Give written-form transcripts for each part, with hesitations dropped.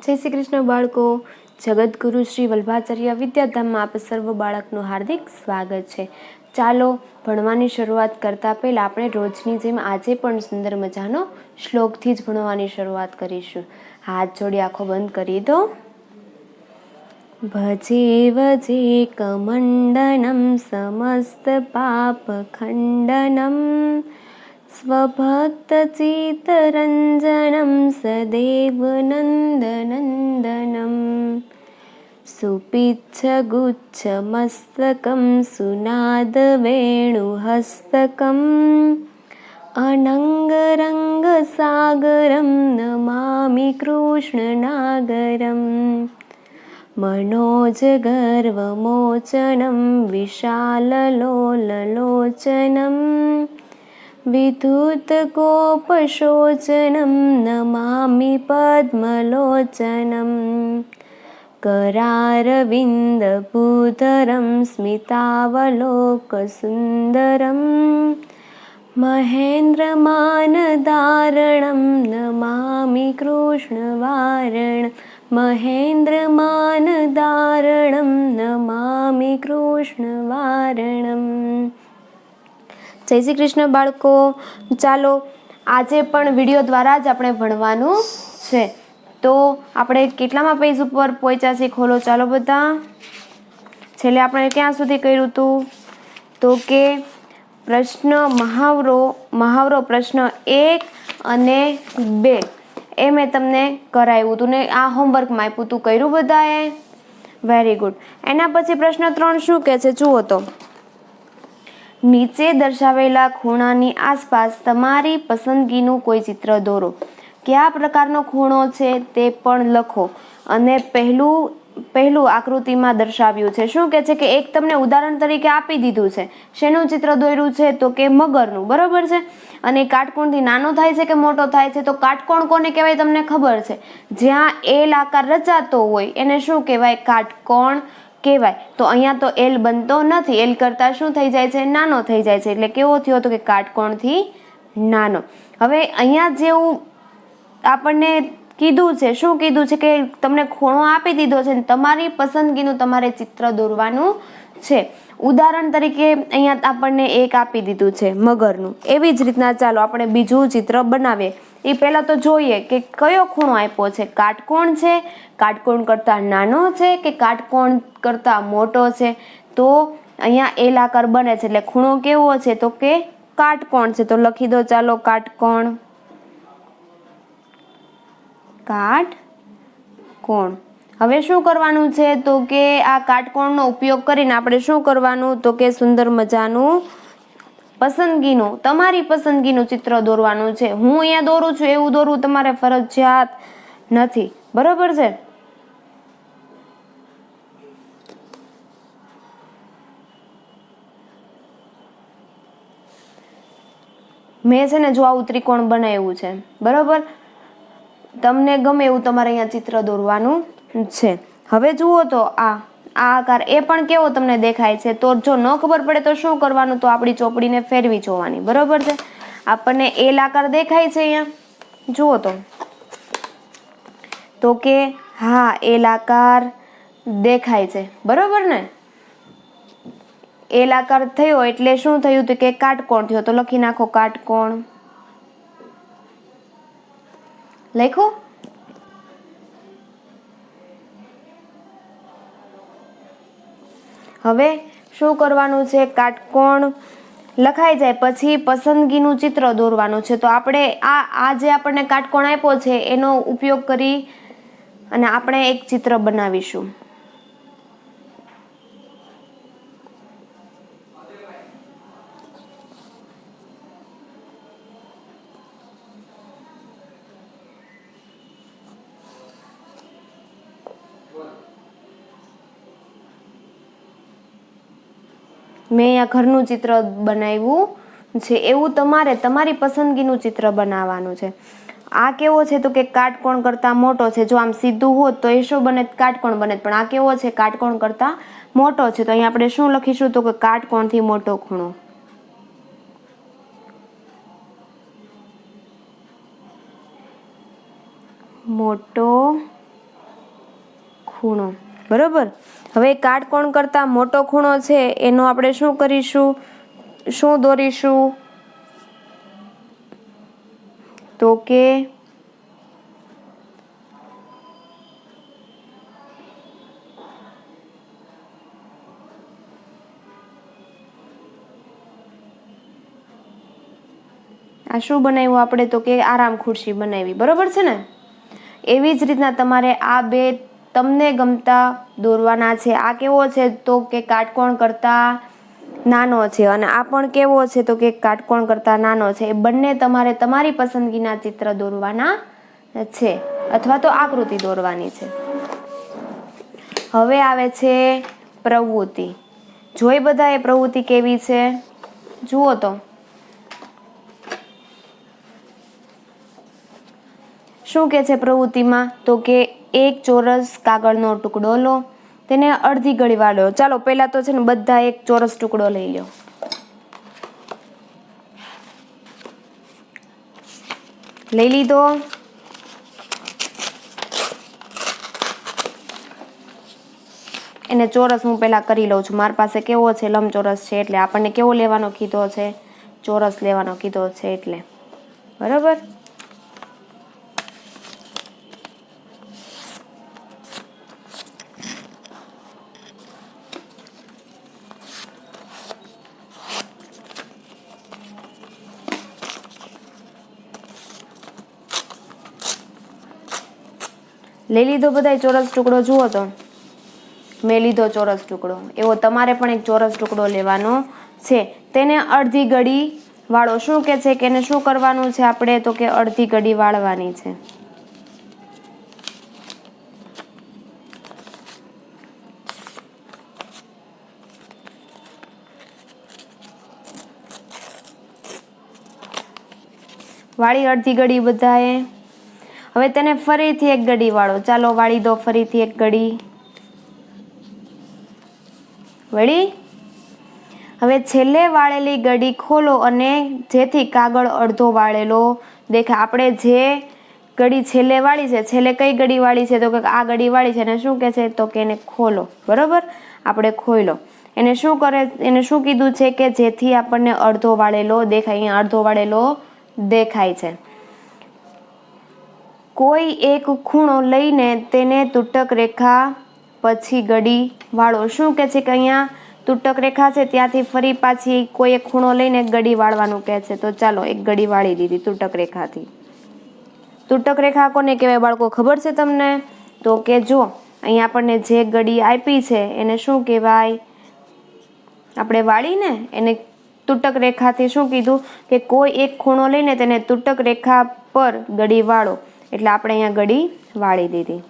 જય શ્રી કૃષ્ણ બાળકો. જગતગુરુ શ્રી વલ્ભાચાર્ય વિદ્યાધામમાં આપ સર્વ બાળકનું હાર્દિક સ્વાગત છે. ચાલો ભણવાની શરૂઆત કરતા પહેલા આપણે રોજની જેમ આજે પણ સુંદર મજાનો શ્લોકથી જ ભણવાની શરૂઆત કરીશું. હાથ જોડી આંખો બંધ કરી દો. ભજે વજે કમંડનમ સમસ્ત પાપ ખંડનમ स्वभक्तचित्तरञ्जनं सदैव नन्दनन्दनं सुपिच्छगुच्छमस्तकं सुनादवेणुहस्तकम् अनङ्गरङ्गसागरं नमामि कृष्णनागरम् मनोजगर्वमोचनं विशाललोललोचनम् विधूतकोपशोचनं नमामि पद्मलोचनं करारविन्दभूधरं स्मितावलोकसुन्दरं महेन्द्रमानधारणं नमामि कृष्णवारणं महेन्द्रमानधारणं नमामि कृष्णवारणम्. જય શ્રી કૃષ્ણ બાળકો. ચાલો આજે પણ વિડીયો દ્વારા જ આપણે ભણવાનું છે. તો આપણે કેટલામાં પેજ ઉપર પહોંચ્યા છે ખોલો ચાલો બધા. છેલ્લે આપણે ક્યાં સુધી કર્યું હતું તો કે પ્રશ્ન મહાવરો પ્રશ્ન 1 અને 2 એ મેં તમને કરાવ્યું હતું ને આ હોમવર્કમાં આપ્યું હતું. કર્યું બધાએ? Very good. એના પછી પ્રશ્ન 3 શું કહે છે જુઓ તો. નીચે દર્શાવેલા ખૂણાની આસપાસ તમારી પસંદગીનું કોઈ ચિત્ર દોરો. કયા પ્રકારનો ખૂણો છે તે પણ લખો અને પહેલું આકૃતિમાં દર્શાવ્યું છે. શું કહે છે કે એક તમને ઉદાહરણ તરીકે આપી દીધું છે. શેનું ચિત્ર દોર્યું છે તો કે મગરનું, બરોબર છે. અને કાટકોણથી નાનો થાય છે કે મોટો થાય છે તો કાટકોણ કોને કહેવાય તમને ખબર છે? જ્યાં એલ આકાર રચાતો હોય એને શું કહેવાય? કાટકોણ કહેવાય. તો અહીંયા તો એલ બનતો નથી. એલ કરતાં શું થઈ જાય છે? નાનો થઈ જાય છે. એટલે કેવો થયો તો કે કાટકોણથી નાનો. હવે અહીંયા જેવું આપણને કીધું છે, શું કીધું છે કે તમને ખૂણો આપી દીધો છે, તમારી પસંદગીનું તમારે ચિત્ર દોરવાનું છે. ઉદાહરણ તરીકે અહીંયા આપણને એક આપી દીધું છે મગરનું. એવી જ રીતના ચાલો આપણે બીજું ચિત્ર બનાવીએ. એ પહેલાં તો જોઈએ કે કયો ખૂણો આપ્યો છે. કાટકોણ છે, કાટકોણ કરતાં નાનો છે કે કાટકોણ કરતાં મોટો છે. તો અહીંયા એલ આકાર બને છે એટલે ખૂણો કેવો છે તો કે કાટકોણ છે. તો લખી દો ચાલો કાટકોણ. કાટકોણ. હવે શું કરવાનું છે તો કે આ કાટકોણનો ઉપયોગ કરીને આપણે શું કરવાનું તો કે સુંદર મજાનું તમારી પસંદગીનું ચિત્ર દોરવાનું છે. હું અહીંયા દોરું છું એવું દોરવું તમારે ફરજિયાત નથી, બરોબર છે. મેં છે ને જો આવું ત્રિકોણ બનાવ્યું છે, બરોબર. તમને ગમે એવું તમારે અહીંયા ચિત્ર દોરવાનું છે. હવે જુઓ તો આ આકાર એ પણ કેવો તમને દેખાય છે. તો જો ન ખબર પડે તો શું કરવાનું તો આપણી ચોપડીને ફેરવી જોવાની, બરોબર છે. આપણને એલ આકાર દેખાય છે અહીંયા જુઓ તો કે હા એલ આકાર દેખાય છે, બરોબર ને. એલ આકાર થયો એટલે શું થયું તો કે કાટકોણ થયો. તો લખી નાખો કાટકોણ. લખો. હવે શું કરવાનું છે? કાટકોણ લખાઈ જાય પછી પસંદગીનું ચિત્ર દોરવાનું છે. તો આપણે આ જે આપણને કાટકોણ આપ્યો છે એનો ઉપયોગ કરી અને આપણે એક ચિત્ર બનાવીશું. મેં અહીંયા ઘરનું ચિત્ર બનાવ્યું છે. એવું તમારે તમારી પસંદગીનું ચિત્ર બનાવવાનું છે. આ કેવો છે તો કે કાટકોણ કરતાં મોટો છે. જો આમ સીધું હોત તો એ શું બને? કાટકોણ બને. પણ આ કેવો છે? કાટકોણ કરતાં મોટો છે. તો અહીંયા આપણે શું લખીશું તો કે કાટકોણથી મોટો ખૂણો. મોટો ખૂણો, બરોબર. હવે કાટકોણ કરતાં મોટો ખૂણો છે એનો આપણે શું કરીશું, શું દોરીશું, તો કે આ શું બનાવ્યું આપણે, તો કે આરામ ખુરશી બનાવી, બરોબર છે ને. એવી જ રીતના તમારે આ બે તમને ગમતા દોરવાના છે. આ કેવો છે, તો કે કાટકોણ કરતાં નાનો છે, અને આ પણ કેવો છે, તો કે કાટકોણ કરતાં નાનો છે. એ બંને તમારે તમારી પસંદગીના ચિત્ર દોરવાના છે અથવા તો આકૃતિ દોરવાની છે. હવે આવે છે પ્રવૃત્તિ. જોઈ બધા એ પ્રવૃત્તિ કેવી છે, જુઓ તો. શું કે છે પ્રવૃત્તિમાં, તો કે એક ચોરસ કાગળનો ટુકડો લો, તેને અડધી ઘડી વાળો. ચાલો પહેલા તો છે ને બધા એક ચોરસ ટુકડો લઈ લો. લઈ લીધો. એને ચોરસ હું પહેલા કરી લઉં છું. મારી પાસે કેવો છે, લંબચોરસ છે, એટલે આપણને કેવો લેવાનો કીધો છે, ચોરસ લેવાનો કીધો છે, એટલે બરાબર. લઈ લીધો બધાય ચોરસ ટુકડો. જુઓ તો મેં લીધો ચોરસ ટુકડો. એવો તમારે પણ એક ચોરસ ટુકડો લેવાનો છે. તેને અડધી ઘડી વાળો. શું કે છે કે એને શું કરવાનું છે આપણે, તો કે અડધી ઘડી વાળવાની છે. વાળી અડધી ઘડી બધાએ. હવે તેને ફરીથી એક ઘડી વાળો. ચાલો વાળી દો ફરીથી એક ઘડી. વળી હવે છેલ્લે વાળેલી ઘડી ખોલો અને જેથી કાગળ અડધો વાળેલો દેખાય. આપણે જે ઘડી છેલ્લે વાળી છે, છેલ્લે કઈ ઘડી વાળી છે, તો કે આ ઘડી વાળી છે, એને શું કે છે, તો કે એને ખોલો, બરોબર. આપણે ખોલો. એને શું કરે, એને શું કીધું છે કે જેથી આપણને અડધો વાળેલો દેખાય. અહીંયા અડધો વાળેલો દેખાય છે. કોઈ એક ખૂણો લઈને તેને તૂટક રેખા પછી ઘડી વાળો. શું કે છે કે અહીંયા તૂટક રેખા છે ત્યાંથી ફરી પાછી કોઈ એક ખૂણો લઈને ઘડી વાળવાનું કહે છે. તો ચાલો એક ઘડી વાળી દીધી તૂટક રેખાથી. તૂટક રેખા કોને કહેવાય બાળકો, ખબર છે તમને? તો કે જો અહીંયા આપણને જે ઘડી આપી છે એને શું કહેવાય, આપણે વાળીને એને તૂટક રેખાથી શું કીધું કે કોઈ એક ખૂણો લઈને તેને તૂટક રેખા પર ઘડી વાળો. એટલે આપણે અહીંયા ઘડી વાળી દીધી.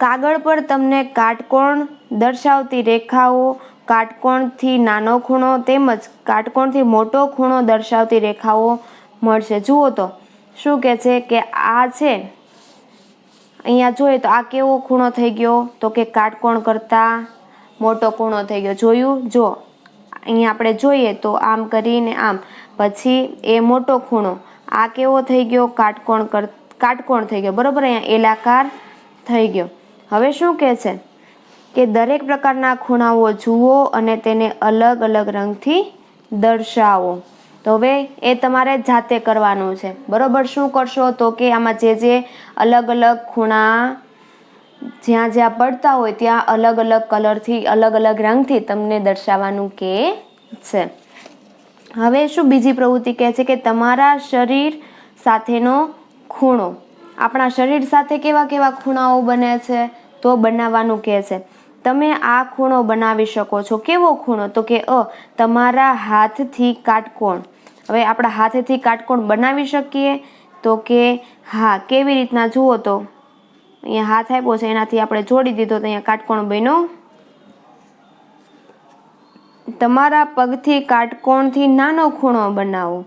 કાગળ પર તમને કાટકોણ દર્શાવતી રેખાઓ, કાટકોણથી નાનો ખૂણો તેમજ કાટકોણથી મોટો ખૂણો દર્શાવતી રેખાઓ મળશે. જુઓ તો શું કહે છે કે આ છે, અહીંયા જોઈએ તો આ કેવો ખૂણો થઈ ગયો, તો કે કાટકોણ કરતાં મોટો ખૂણો થઈ ગયો. જોયું? જો અહીંયા આપણે જોઈએ તો આમ કરીને આમ, પછી એ મોટો ખૂણો, આ કેવો થઈ ગયો, કાટકોણ થઈ ગયો, બરોબર. અહીંયા એલાકાર થઈ ગયો. હવે શું કહે છે કે દરેક પ્રકારના ખૂણાઓ જુઓ અને તેને અલગ અલગ રંગથી દર્શાવો. તો હવે એ તમારે જાતે કરવાનું છે, બરોબર. શું કરશો, તો કે આમાં જે અલગ અલગ ખૂણા જ્યાં જ્યાં પડતા હોય ત્યાં અલગ અલગ કલરથી, અલગ અલગ રંગથી તમને દર્શાવવાનું કહે છે. હવે શું બીજી પ્રવૃત્તિ કહે છે કે તમારા શરીર સાથેનો ખૂણો. આપણા શરીર સાથે કેવા કેવા ખૂણાઓ બને છે, તો બનાવવાનું કહે છે. તમે આ ખૂણો બનાવી શકો છો. કેવો ખૂણો, તો કે તમારા હાથથી કાટકોણ. હવે આપણા હાથથી કાટકોણ બનાવી શકીએ, તો કે હા. કેવી રીતના, જુઓ તો અહીંયા હાથ આપ્યો છે એનાથી આપણે જોડી દીધો તો અહીંયા કાટકોણ બન્યો. તમારા પગથી કાટકોણથી નાનો ખૂણો બનાવો.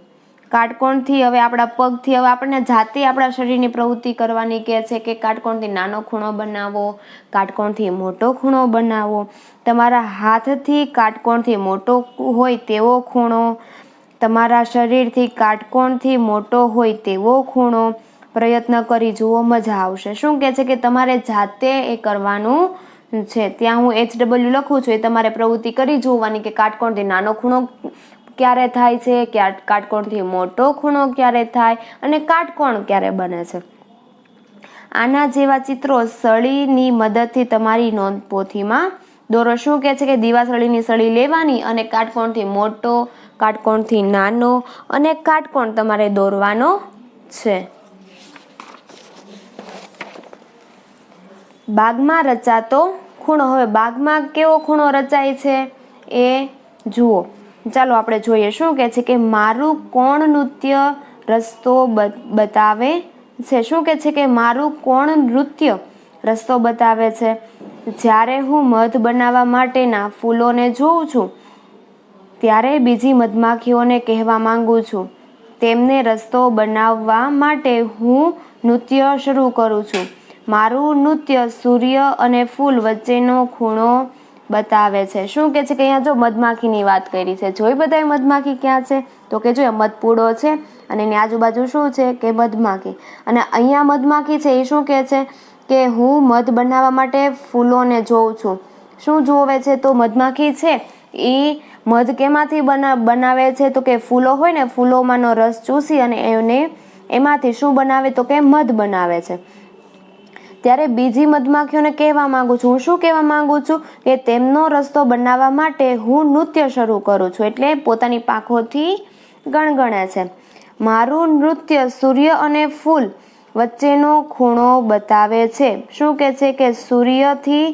કાટકોણથી હવે આપણા પગથી, હવે આપણને જાતે આપણા શરીરની પ્રવૃત્તિ કરવાની કહે છે કે કાટકોણથી નાનો ખૂણો બનાવો, કાટકોણથી મોટો ખૂણો બનાવો. તમારા હાથથી કાટકોણથી મોટો હોય તેવો ખૂણો, તમારા શરીરથી કાટકોણથી મોટો હોય તેવો ખૂણો, પ્રયત્ન કરી જુઓ, મજા આવશે. શું કહે છે કે તમારે જાતે એ કરવાનું છે. ત્યાં હું HW લખું છું, એ તમારે પ્રવૃત્તિ કરી જોવાની કે કાટકોણથી નાનો ખૂણો ક્યારે થાય છે, કાટકોણથી મોટો ખૂણો ક્યારે થાય અને કાટકોણ ક્યારે બને છે. આના જેવા ચિત્રો સળીની મદદથી તમારી નોંધપોથીમાં દોરો. શું કહે છે કે દીવાસળીની સળી લેવાની અને કાટકોણથી મોટો, કાટકોણથી નાનો અને કાટકોણ તમારે દોરવાનો છે. બાગમાં રચાતો ખૂણો. હવે બાગમાં કેવો ખૂણો રચાય છે એ જુઓ. ચાલો આપણે જોઈએ. શું કહે છે કે મારું કોણ નૃત્ય રસ્તો બતાવે છે. શું કહે છે કે મારું કોણ નૃત્ય રસ્તો બતાવે છે. જ્યારે હું મધ બનાવવા માટેના ફૂલોને જોઉં છું ત્યારે બીજી મધમાખીઓને કહેવા માંગુ છું, તેમને રસ્તો બનાવવા માટે હું નૃત્ય શરૂ કરું છું. મારું નૃત્ય સૂર્ય અને ફૂલ વચ્ચેનો ખૂણો બતાવે છે. શું કહે છે કે અહીંયા જો મધમાખીની વાત કરી છે. જોઈ બધાય મધમાખી ક્યાં છે? તો કે જો મધપૂડો છે અને એની આજુબાજુ શું છે કે મધમાખી. અને અહીંયા મધમાખી છે એ શું કહે છે કે હું મધ બનાવવા માટે ફૂલોને જોઉં છું. શું જોવે છે? તો મધમાખી છે એ મધ કેમાંથી બનાવે છે? તો કે ફૂલો હોય ને, ફૂલોમાંનો રસ ચૂસી અને એમાંથી શું બનાવે? તો કે મધ બનાવે છે. ત્યારે બીજી મધમાખીઓને કહેવા માંગુ છું. હું શું કહેવા માંગુ છું કે તેમનો રસ્તો બનાવવા માટે હું નૃત્ય શરૂ કરું છું. એટલે પોતાની પાંખોથી ગણગણે છે. મારું નૃત્ય સૂર્ય અને ફૂલ વચ્ચેનો ખૂણો બતાવે છે. શું કહે છે કે સૂર્યથી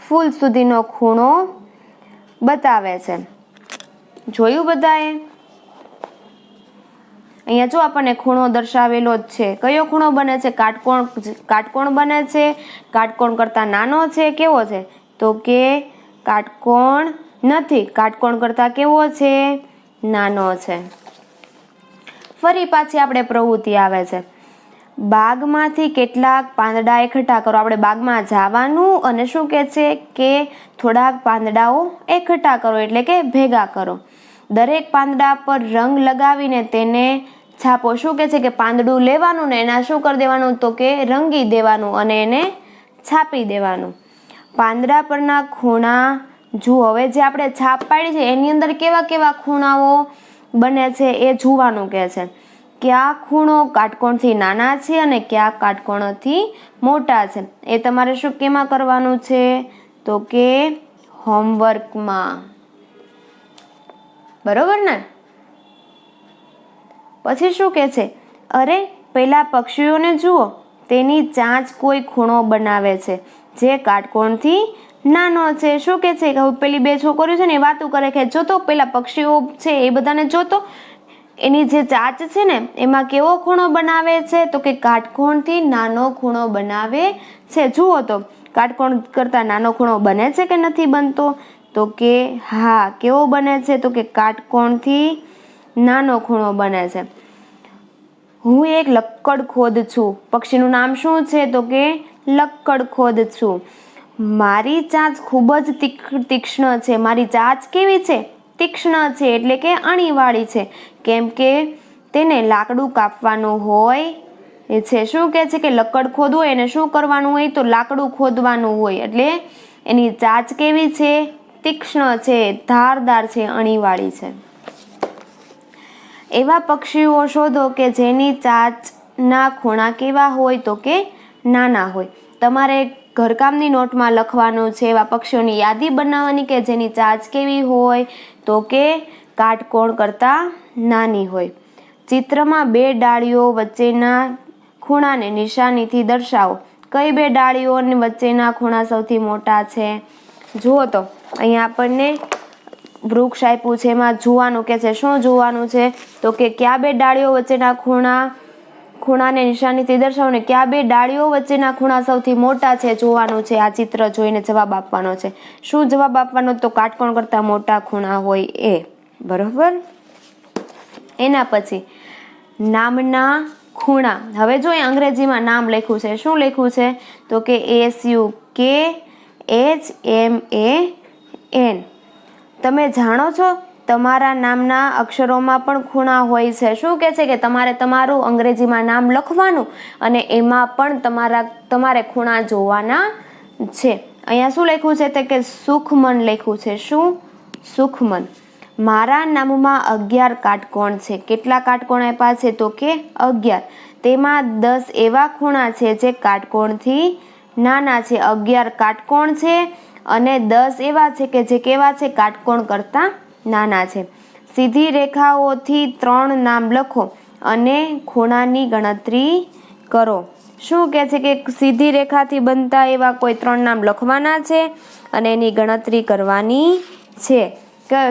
ફૂલ સુધીનો ખૂણો બતાવે છે. જોયું બધાએ? અહીંયા જો આપણને ખૂણો દર્શાવેલો જ છે. કયો ખૂણો બને છે? કાટકોણ બને છે. કાટકોણ કરતાં નાનો છે. કેવો છે? તો કે કાટકોણ નથી. કાટકોણ કરતાં કેવો છે? નાનો છે. ફરી પાછી આપણે પ્રવૃત્તિ આવે છે. બાગમાંથી કેટલાક પાંદડા એકઠા કરો. આપણે બાગમાં જવાનું અને શું કહે છે કે થોડાક પાંદડાઓ એકઠા કરો એટલે કે ભેગા કરો. દરેક પાંદડા પર રંગ લગાવીને તેને છાપો. શું કહે છે કે પાંદડું લેવાનું ને એના શું કરી દેવાનું? તો કે રંગી દેવાનું અને એને છાપી દેવાનું. પાંદડા પરના ખૂણા જુઓ. હવે જે આપણે છાપ પાડી છે એની અંદર કેવા કેવા ખૂણાઓ બને છે એ જોવાનું કહે છે. કયા ખૂણો કાટકોણથી નાના છે અને કયા કાટકોણથી મોટા છે એ તમારે શું કેમાં કરવાનું છે? તો કે હોમવર્કમાં. બરોબર ને? પછી શું કહે છે? અરે પેલા પક્ષીઓને જુઓ, તેની ચાંચ કોઈ ખૂણો બનાવે છે જે કાટકોણથી નાનો છે. શું કહે છે? પેલી બે છોકરીઓ છે ને એ વાતો કરે કે જોતો પેલા પક્ષીઓ છે એ બધાને જોતો, એની જે ચાંચ છે ને એમાં કેવો ખૂણો બનાવે છે? તો કે કાટકોણથી નાનો ખૂણો બનાવે છે. જુઓ તો કાટકોણ કરતાં નાનો ખૂણો બને છે કે નથી બનતો? તો કે હા. કેવો બને છે? તો કે કાટકોણથી નાનો ખૂણો બને છે. હું એક લક્કડખોદ છું. પક્ષીનું નામ શું છે? તો કે લક્કડખોદ છું. મારી ચાંચ ખૂબ જ તીક્ષ્ણ છે. મારી ચાંચ કેવી છે? તીક્ષ્ણ છે એટલે કે અણીવાળી છે. કેમ કે તેને લાકડું કાપવાનું હોય છે. શું કહે છે કે લક્કડખોદ હોય એને શું કરવાનું હોય? તો લાકડું ખોદવાનું હોય. એટલે એની ચાંચ કેવી છે? તીક્ષ્ણ છે, ધારદાર છે, અણીવાળી છે. એવા પક્ષીઓ શોધો કે જેની ચાંચના ખૂણા કેવા હોય? તો કે નાના હોય. તમારે ઘરકામની નોટમાં લખવાનું છે એવા પક્ષીઓની યાદી બનાવવાની કે જેની ચાંચ કેવી હોય? તો કે કાટકોણ કરતાં નાની હોય. ચિત્રમાં બે ડાળીઓ વચ્ચેના ખૂણાને નિશાનીથી દર્શાવો. કઈ બે ડાળીઓ વચ્ચેના ખૂણા સૌથી મોટા છે? જુઓ તો અહીંયા આપણને વૃક્ષ આપ્યું છે, એમાં જોવાનું કે છે. શું જોવાનું છે? તો કે કયા બે ડાળીઓ વચ્ચેના ખૂણાને નિશાનીથી દર્શાવો ને કયા બે ડાળીઓ વચ્ચેના ખૂણા સૌથી મોટા છે જોવાનું છે. આ ચિત્ર જોઈને જવાબ આપવાનો છે. શું જવાબ આપવાનો? તો કાટકોણ કરતાં મોટા ખૂણા હોય એ. બરોબર? એના પછી નામના ખૂણા. હવે જો અંગ્રેજીમાં નામ લખ્યું છે. શું લખ્યું છે? તો કે SUKHMAN. તમે જાણો છો તમારા નામના અક્ષરોમાં પણ ખૂણા હોય છે. શું કહે છે કે તમારે તમારું અંગ્રેજીમાં નામ લખવાનું અને એમાં પણ તમારે ખૂણા જોવાના છે. અહીંયા શું લખ્યું છે કે સુખમન લખ્યું છે. શું? સુખમન. મારા નામમાં 11 કાટકોણ છે. કેટલા કાટકોણ આપ્યા છે? તો કે 11. તેમાં 10 એવા ખૂણા છે જે કાટકોણથી નાના છે. 11 કાટકોણ છે અને 10 એવા છે કે જે કેવા છે? કાટકોણ કરતા નાના છે. સીધી રેખાઓથી 3 નામ લખો અને ખૂણાની ગણતરી કરો. શું કહે છે કે સીધી રેખાથી બનતા એવા કોઈ 3 નામ લખવાના છે અને એની ગણતરી કરવાની છે.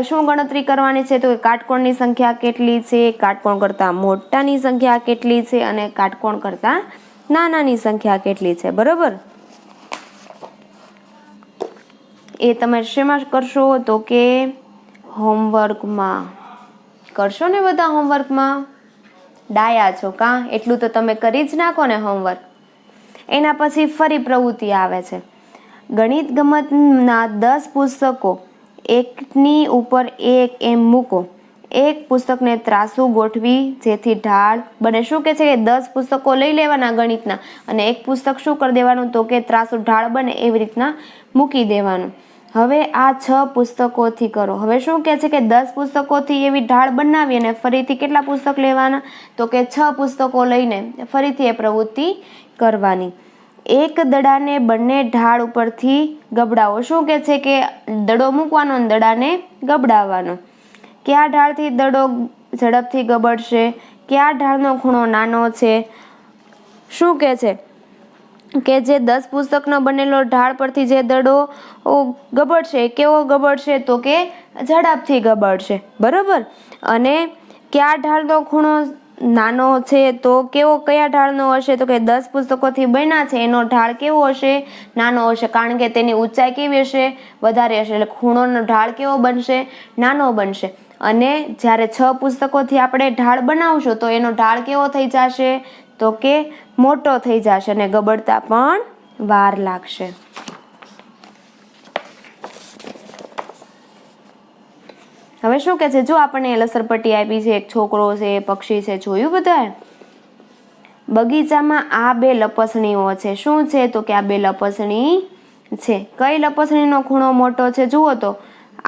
શું ગણતરી કરવાની છે? તો કાટકોણની સંખ્યા કેટલી છે, કાટકોણ કરતા મોટાની સંખ્યા કેટલી છે અને કાટકોણ કરતા નાનાની સંખ્યા કેટલી છે. બરોબર. એ તમે શેમાં કરશો? તો કે હોમવર્કમાં કરશો ને બધા. હોમવર્કમાં ડાયા છો કાં? એટલું તો તમે કરી જ નાખો ને હોમવર્ક. એના પછી ફરી પ્રવૃત્તિ આવે છે. ગણિત ગમતના 10 પુસ્તકો એકની ઉપર એક એમ મૂકો. એક પુસ્તકને ત્રાસુ ગોઠવી જેથી ઢાળ બને. શું કે છે કે 10 પુસ્તકો લઈ લેવાના ગણિતના અને એક પુસ્તક શું કરી દેવાનું? તો કે ત્રાસુ ઢાળ બને એવી રીતના મૂકી દેવાનું. હવે આ 6 પુસ્તકોથી કરો. હવે શું કે છે કે 10 પુસ્તકોથી એવી ઢાળ બનાવી અને ફરીથી કેટલા પુસ્તક લેવાના? તો કે 6 પુસ્તકો લઈને ફરીથી એ પ્રવૃત્તિ કરવાની. એક દડાને બંને ઢાળ ઉપરથી ગબડાવો. શું કે છે કે દડો મૂકવાનો અને દડાને ગબડાવવાનો. કયા ઢાળથી દડો ઝડપથી ગબડશે? કયા ઢાળનો ખૂણો નાનો છે? શું કે છે કે જે 10 પુસ્તકનો બનેલો ઢાળ પરથી જે દડો ગબડશે કેવો ગબડશે? તો કે ઝડપથી ગબડશે. બરોબર. અને કયા ઢાળનો ખૂણો નાનો છે? તો કયા ઢાળનો હશે? તો કે 10 પુસ્તકોથી બન્યા છે એનો ઢાળ કેવો હશે? નાનો હશે. કારણ કે તેની ઊંચાઈ કેવી હશે? વધારે હશે. એટલે ખૂણોનો ઢાળ કેવો બનશે? નાનો બનશે. અને જ્યારે 6 પુસ્તકોથી આપણે ઢાળ બનાવશું તો એનો ઢાળ કેવો થઈ જશે? તો કે મોટો થઈ જશે અને ગબડતા પણ વાર લાગશે. હવે શું કે છે? જો આપણને લસરપટ્ટી આપી છે, એક છોકરો છે, પક્ષી છે, જોયું બધા? બગીચામાં આ 2 લપસણીઓ છે. શું છે? તો કે આ 2 લપસણી છે. કઈ લપસણીનો ખૂણો મોટો છે? જુઓ તો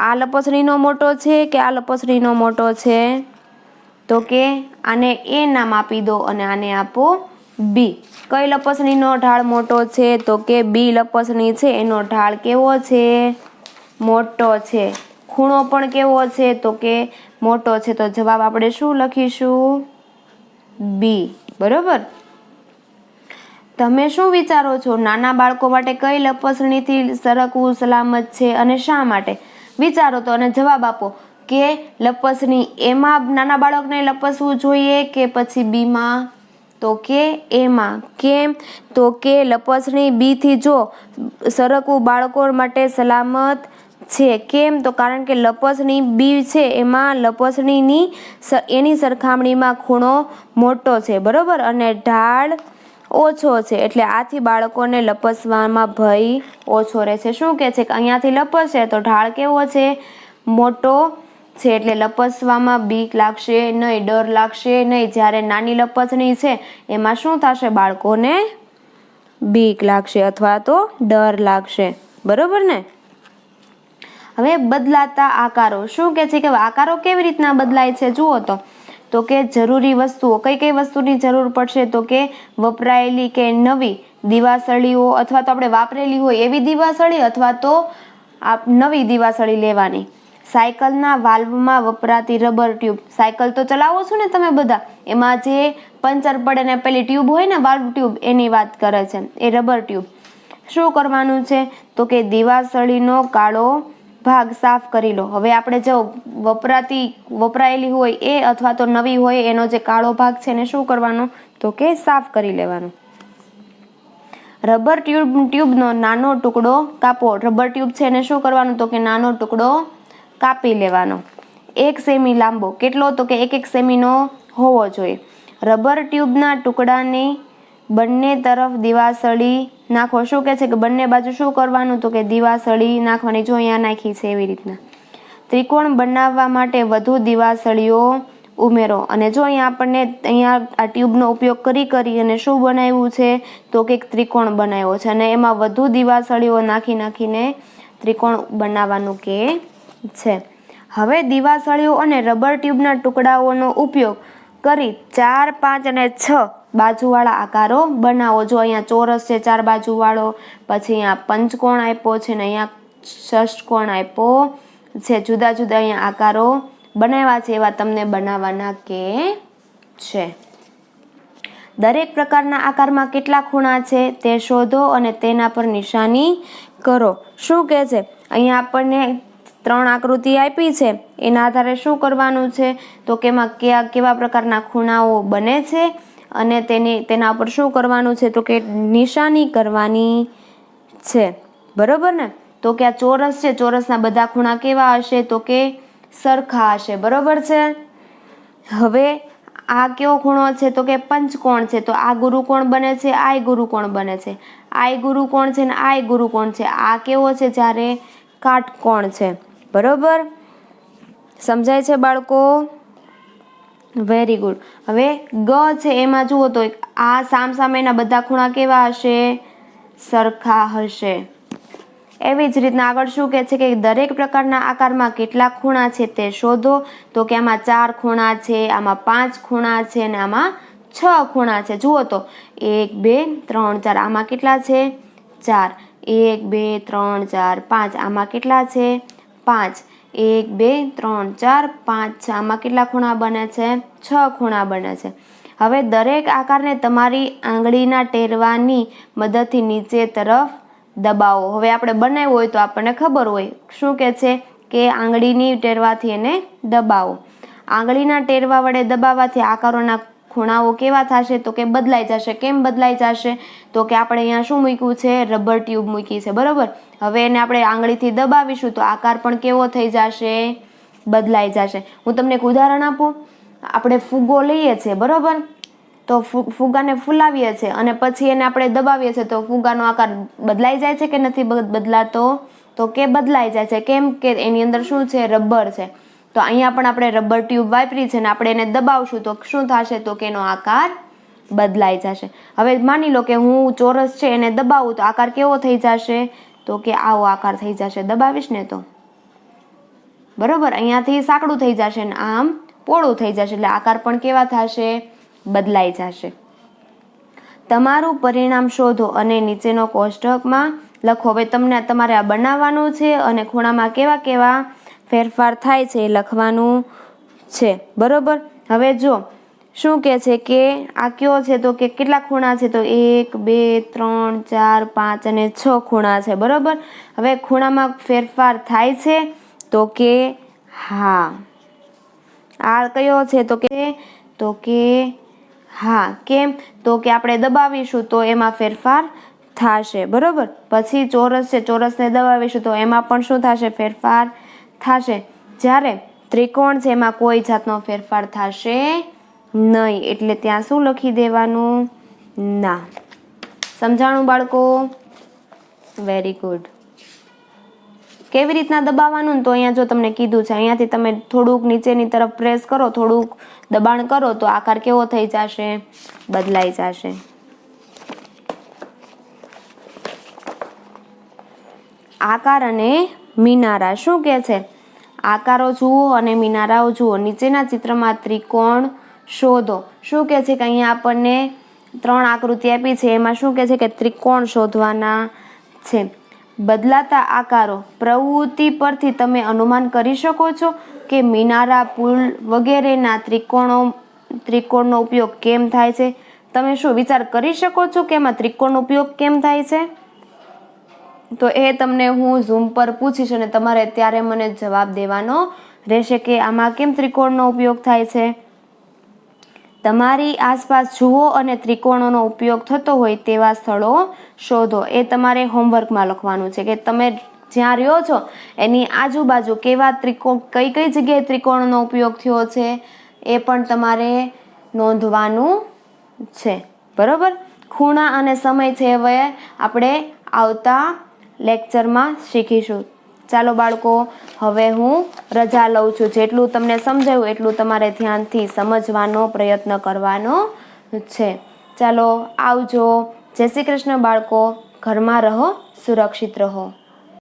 આ લપસણીનો મોટો છે કે આ લપસણીનો મોટો છે? તો કે આને એ નામ આપી દો અને આને આપો બી. કઈ લપસણીનો ઢાળ મોટો છે? તો કે બી લપસણી છે એનો ઢાળ કેવો છે? મોટો છે. ખૂણો પણ કેવો છે? તો કે મોટો છે. તો જવાબ આપણે શું લખીશું? બી. બરોબર. તમે શું વિચારો છો? નાના બાળકો માટે કઈ લપસણીથી સરકવું સલામત છે અને શા માટે? વિચારો તો અને જવાબ આપો કે લપસણી એમાં નાના બાળકને લપસવું જોઈએ કે પછી બીમાં? તો કે એમાં. કેમ? તો કે લપસણી બીથી જો સરકવું બાળકો માટે સલામત છે. કેમ? તો કારણ કે લપસણી બી છે એમાં લપસણીની એની સરખામણીમાં ખૂણો મોટો છે. બરોબર. અને ઢાળ ઓછો છે એટલે આથી બાળકોને લપસવામાં ભય ઓછો રહે છે. શું કે છે કે અહીંયાથી લપસશે તો ઢાળ કેવો છે? મોટો છે એટલે લપસવામાં બીક લાગશે નહીં, ડર લાગશે નહીં. જ્યારે નાની લપસણી છે એમાં શું થશે? બાળકોને બીક લાગશે અથવા તો ડર લાગશે. બરોબર ને? હવે બદલાતા આકારો. શું કે છે કે આકારો કેવી રીતના બદલાય છે? જુઓ તો કે જરૂરી વસ્તુઓ. કઈ વસ્તુની જરૂર પડશે? તો કે વપરાયેલી કે નવી દીવાસળીઓ અથવા તો આપણે વાપરેલી હોય એવી દીવાસળી અથવા તો નવી દીવાસળી લેવાની. સાયકલના વાલ્વમાં વપરાતી રબર ટ્યુબ. સાયકલ તો ચલાવો છો ને તમે બધા? એમાં જે પંચર પડે ને પેલી ટ્યુબ હોય ને વાલ્વ ટ્યુબ એની વાત કરે છે. એ રબર ટ્યુબ. શું કરવાનું છે? તો કે દીવાસળીનો કાળો ભાગ સાફ કરી લો. હવે આપણે જો વપરાયેલી હોય એ અથવા તો નવી હોય એનો જે કાળો ભાગ છે એને શું કરવાનો? તો કે સાફ કરી લેવાનો. રબર ટ્યુબનો નાનો ટુકડો કાપો. રબર ટ્યુબ છે એને શું કરવાનું? તો કે નાનો ટુકડો કાપી લેવાનો. 1 સેમી લાંબો. કેટલો? તો કે 1 સેમીનો હોવો જોઈએ. રબર ટ્યુબના ટુકડાની બંને તરફ દીવાસળી નાખો. શું કે છે કે બંને બાજુ શું કરવાનું? તો કે દીવાસળી નાખવાની. જો અહીંયા નાખી છે એવી રીતના. ત્રિકોણ બનાવવા માટે વધુ દિવાસળીઓ ઉમેરો. અને જો અહીંયા આ ટ્યુબનો ઉપયોગ કરી અને શું બનાવ્યું છે તો કે ત્રિકોણ બનાવ્યો છે, અને એમાં વધુ દિવાસળીઓ નાખીને ત્રિકોણ બનાવવાનું કે છે. હવે દિવાસળીઓ અને રબર ટ્યુબના ટુકડાઓનો ઉપયોગ કરી 4, 5 અને 6 બાજુવાળા આકારો બનાવો. જો અહીંયા ચોરસ છે 4 બાજુવાળો, પછી અહીંયા પંચકોણ આપ્યો છે ને અહીંયા ષષ્ઠકોણ આપ્યો છે. જુદા જુદા અહીંયા આકારો બનાવ્યા છે, એવા તમને બનાવવાના કે છે. દરેક પ્રકારના આકારમાં કેટલા ખૂણા છે તે શોધો અને તેના પર નિશાની કરો. શું કહે છે? અહીંયા આપણને 3 આકૃતિ આપી છે, એના આધારે શું કરવાનું છે તો કે એમાં કેવા પ્રકારના ખૂણાઓ બને છે અને તેના ઉપર શું કરવાનું છે તો કે નિશાની કરવાની છે. બરોબર ને? તો કે આ ચોરસ છે, ચોરસના બધા ખૂણા કેવા હશે તો કે સરખા હશે. બરોબર છે? હવે આ કેવો ખૂણો છે તો કે પંચકોણ છે, તો આ ગુરુકોણ બને છે, આ ગુરુકોણ બને છે, આ ગુરુકોણ છે ને આ ગુરુકોણ છે. આ કેવો છે જ્યારે કાટકોણ છે. બરોબર? સમજાય છે બાળકો? Very good. હવે ગ છે એમાં જુઓ તો આ સામસામેના બધા ખૂણા કેવા હશે? સરખા હશે. એવી જ રીતના આગળ શું કહે છે કે દરેક પ્રકારના આકારમાં કેટલા ખૂણા છે તે શોધો. તો કે આમાં 4 ખૂણા છે, આમાં 5 ખૂણા છે અને આમાં 6 ખૂણા છે. જુઓ તો 1, 2, 3, 4. આમાં કેટલા છે? 4. 1, 2, 3, 4, 5. આમાં કેટલા છે? 5. 1, 2, 3, 4, 5. આમાં કેટલા ખૂણા બને છે? 6 ખૂણા બને છે. હવે દરેક આકારને તમારી આંગળીના ટેરવાની મદદથી નીચે તરફ દબાવો. હવે આપણે બનાવ્યું હોય તો આપણને ખબર હોય શું કે છે કે આંગળીની ટેરવાથી એને દબાવો. આંગળીના ટેરવા વડે દબાવવાથી આકારોના ખૂણાઓ કેવા થશે તો કે બદલાઈ જશે. કેમ બદલાઈ જશે તો કે આપણે અહીંયા શું મૂક્યું છે? રબર ટ્યુબ મૂકી છે. બરોબર? હવે એને આપણે આંગળીથી દબાવીશું તો આકાર પણ કેવો થઈ જશે? બદલાઈ જશે. હું તમને એક ઉદાહરણ આપું. આપણે ફુગ્ગો લઈએ છીએ, બરોબર? તો ફુગ્ગાને ફૂલાવીએ છીએ અને પછી એને આપણે દબાવીએ છીએ તો ફુગ્ગાનો આકાર બદલાઈ જાય છે કે નથી બદલાતો? તો કે બદલાઈ જાય છે. કેમ કે એની અંદર શું છે? રબર છે. તો અહીંયા પણ આપણે રબર ટ્યુબ વાપરી છે ને આપણે એને દબાવશું તો શું થશે તો કે એનો આકાર બદલાઈ જશે. હવે માની લો કે હું ચોરસ છે એને દબાવું તો આકાર કેવો થઈ જશે તો કે આવો આકાર થઈ જશે. દબાવીશ ને તો બરોબર અહીંયાથી સાંકડું થઈ જશે ને આમ પોળું થઈ જશે, એટલે આકાર પણ કેવા થશે? બદલાઈ જશે. તમારું પરિણામ શોધો અને નીચેનો કોષ્ટકમાં લખો. હવે તમારે આ બનાવવાનું છે અને ખૂણામાં કેવા કેવા ફેરફાર થાય છે એ લખવાનું છે. બરોબર? હવે જો શું કે છે કે આ કયો છે તો કે કેટલા ખૂણા છે તો 1, 2, 3, 4, 5 અને 6 ખૂણા છે. બરોબર? હવે ખૂણામાં ફેરફાર થાય છે તો કે હા. આ કયો છે તો કે હા. કેમ તો કે આપણે દબાવીશું તો એમાં ફેરફાર થશે. બરોબર? પછી ચોરસ છે, ચોરસને દબાવીશું તો એમાં પણ શું થશે? ફેરફાર થશે. જ્યારે ત્રિકોણ છે એમાં કોઈ જાતનો ફેરફાર થશે નહીં, એટલે ત્યાં શું લખી દેવાનું? ના. સમજાણું બાળકો? Very good. કેવી રીતના દબાવવાનું તો અહીંયા જો તમને કીધું છે, અહીંયાથી તમે થોડુંક નીચેની તરફ પ્રેસ કરો, થોડુંક દબાણ કરો તો આકાર કેવો થઈ જશે? બદલાઈ જશે. આકાર અને મિનારા શું કે છે? આકારો જુઓ અને મિનારાઓ જુઓ. નીચેના ચિત્રમાં ત્રિકોણ શોધો. શું કે છે કે અહીંયા આપણને 3 આકૃતિ આપી છે, એમાં શું કે છે કે ત્રિકોણ શોધવાના છે. બદલાતા આકારો પ્રવૃત્તિ પરથી તમે અનુમાન કરી શકો છો કે મિનારા, પુલ વગેરેના ત્રિકોણનો ઉપયોગ કેમ થાય છે. તમે શું વિચાર કરી શકો છો કે એમાં ત્રિકોણનો ઉપયોગ કેમ થાય છે? તો એ તમને હું ઝૂમ પર પૂછીશ અને તમારે ત્યારે મને જવાબ દેવાનો રહેશે કે આમાં કેમ ત્રિકોણનો ઉપયોગ થાય છે. તમારી આસપાસ જુઓ અને ત્રિકોણોનો ઉપયોગ થતો હોય તેવા સ્થળો શોધો. એ તમારે હોમવર્કમાં લખવાનું છે કે તમે જ્યાં રહ્યો છો એની આજુબાજુ કેવા કઈ જગ્યાએ ત્રિકોણનો ઉપયોગ થયો છે એ પણ તમારે નોંધવાનું છે. બરોબર? ખૂણા અને સમય છે હવે આપણે આવતા લેક્ચરમાં શીખીશું. ચાલો બાળકો, હવે હું રજા લઉં છું. જેટલું તમને સમજાયું એટલું તમારે ધ્યાનથી સમજવાનો પ્રયત્ન કરવાનો છે. ચાલો આવજો. જય શ્રી કૃષ્ણ બાળકો. ઘરમાં રહો, સુરક્ષિત રહો.